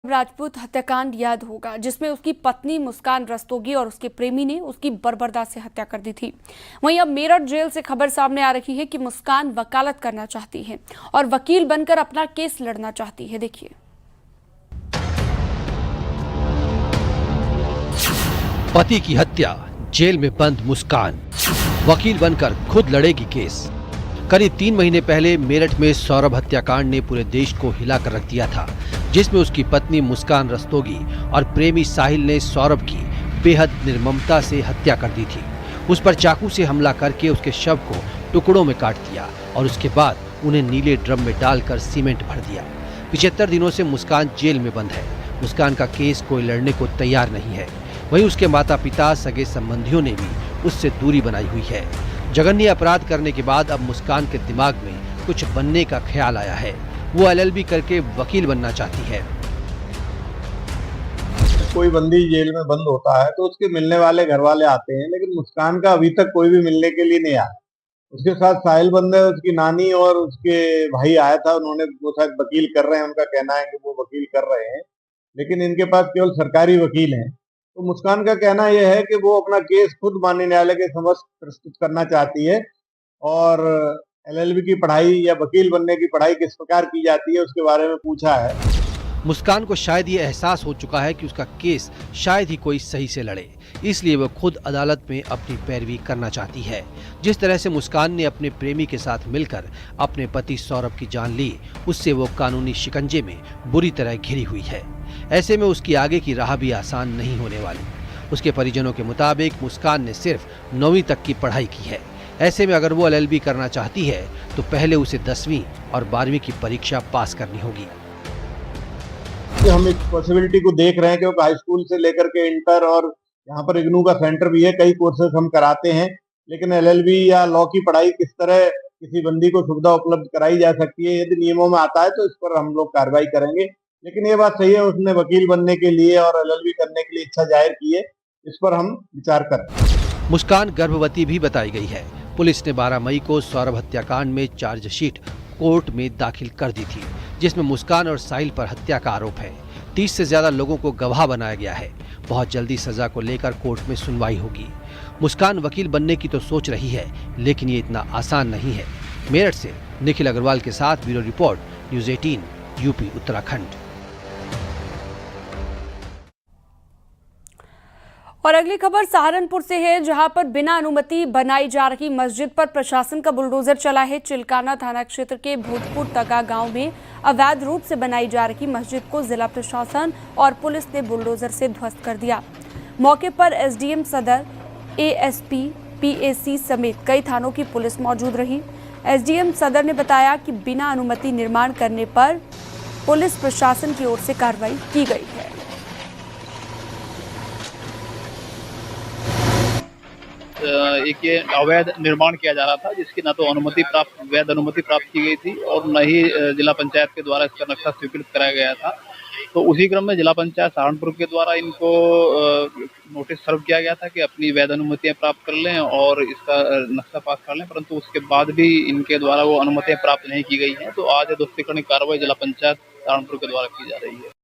राजपूत हत्याकांड याद होगा, जिसमें उसकी पत्नी मुस्कान रस्तोगी और उसके प्रेमी ने उसकी बर्बरता से हत्या कर दी थी। वहीं अब मेरठ जेल से खबर सामने आ रही है कि मुस्कान वकालत करना चाहती है और वकील बनकर अपना केस लड़ना चाहती है। देखिए, पति की हत्या, जेल में बंद मुस्कान, वकील बनकर खुद लड़ेगी केस। करीब 3 महीने पहले मेरठ में सौरभ हत्याकांड ने पूरे देश को हिलाकर रख दिया था, जिसमें उसकी पत्नी मुस्कान रस्तोगी और प्रेमी साहिल ने सौरभ की बेहद निर्ममता से हत्या कर दी थी। उस पर चाकू से हमला करके उसके शव को टुकड़ों में काट दिया और उसके बाद उन्हें नीले ड्रम में डालकर सीमेंट भर दिया। 75 दिनों से मुस्कान जेल में बंद है। मुस्कान का केस कोई लड़ने को तैयार नहीं है। वहीं उसके माता पिता, सगे संबंधियों ने भी उससे दूरी बनाई हुई है। जघन्य अपराध करने के बाद अब मुस्कान के दिमाग में कुछ बनने का ख्याल आया है। वो LLB करके वकील बनना चाहती है। कोई बंदी जेल में बंद होता है तो उसके मिलने वाले घर वाले आते हैं, लेकिन मुस्कान का अभी तक कोई भी मिलने के लिए नहीं आया। उसके साथ साहिल बंद है, उसकी नानी और उसके भाई आया था। उन्होंने वो शायद वकील कर रहे हैं, उनका कहना है कि वो वकील कर रहे हैं, लेकिन इनके पास केवल सरकारी वकील हैं। तो मुस्कान का कहना यह है कि वो अपना केस खुद माननीय न्यायालय के समक्ष प्रस्तुत करना चाहती है और LLB की पढ़ाई या वकील बनने की पढ़ाई किस प्रकार की जाती है उसके बारे में पूछा है। मुस्कान को शायद ये एहसास हो चुका है कि उसका केस शायद ही कोई सही से लड़े, इसलिए वो खुद अदालत में अपनी पैरवी करना चाहती है। जिस तरह से मुस्कान ने अपने प्रेमी के साथ मिलकर अपने पति सौरभ की जान ली, उससे वो कानूनी शिकंजे में बुरी तरह घिरी हुई है। ऐसे में उसकी आगे की राह भी आसान नहीं होने वाली। उसके परिजनों के मुताबिक मुस्कान ने सिर्फ 9वीं तक की पढ़ाई की है। ऐसे में अगर वो LLB करना चाहती है तो पहले उसे 10वीं और 12वीं की परीक्षा पास करनी होगी। हम एक पॉसिबिलिटी को देख रहे हैं, क्योंकि हाई स्कूल से लेकर के इंटर और यहाँ पर इग्नू का सेंटर भी है, कई कोर्सेज हम कराते हैं। लेकिन LLB या लॉ की पढ़ाई किस तरह किसी बंदी को सुविधा उपलब्ध कराई जा सकती है, यदि नियमों में आता है तो इस पर हम लोग कार्रवाई करेंगे। लेकिन ये बात सही है, उसने वकील बनने के लिए और LLB करने के लिए इच्छा जाहिर की है, इस पर हम विचार करें। मुस्कान गर्भवती भी बताई गई है। पुलिस ने 12 मई को सौरभ हत्याकांड में चार्जशीट कोर्ट में दाखिल कर दी थी, जिसमें मुस्कान और साहिल पर हत्या का आरोप है। 30 से ज्यादा लोगों को गवाह बनाया गया है। बहुत जल्दी सजा को लेकर कोर्ट में सुनवाई होगी। मुस्कान वकील बनने की तो सोच रही है, लेकिन ये इतना आसान नहीं है। मेरठ से निखिल अग्रवाल के साथ bureau report, news 18 UP Uttarakhand. और अगली खबर सहारनपुर से है, जहां पर बिना अनुमति बनाई जा रही मस्जिद पर प्रशासन का बुलडोजर चला है। चिलकाना थाना क्षेत्र के भूतपुर तगा गांव में अवैध रूप से बनाई जा रही मस्जिद को जिला प्रशासन और पुलिस ने बुलडोजर से ध्वस्त कर दिया। मौके पर SDM सदर, ASP, PAC समेत कई थानों की पुलिस मौजूद रही। SDM सदर ने बताया कि बिना अनुमति निर्माण करने पर पुलिस प्रशासन की ओर से कार्रवाई की गई है। एक ये अवैध निर्माण किया जा रहा था, जिसकी न तो वैध अनुमति प्राप्त की गई थी और न ही जिला पंचायत के द्वारा इसका नक्शा स्वीकृत कराया गया था। तो उसी क्रम में जिला पंचायत सहारनपुर के द्वारा इनको नोटिस सर्व किया गया था कि अपनी वैध अनुमतियां प्राप्त कर लें और इसका नक्शा पास कर लें, परंतु उसके बाद भी इनके द्वारा वो अनुमतियां प्राप्त नहीं की गई हैं। तो आज ध्वस्तीकरण कार्रवाई जिला पंचायत सहारनपुर के द्वारा की जा रही है।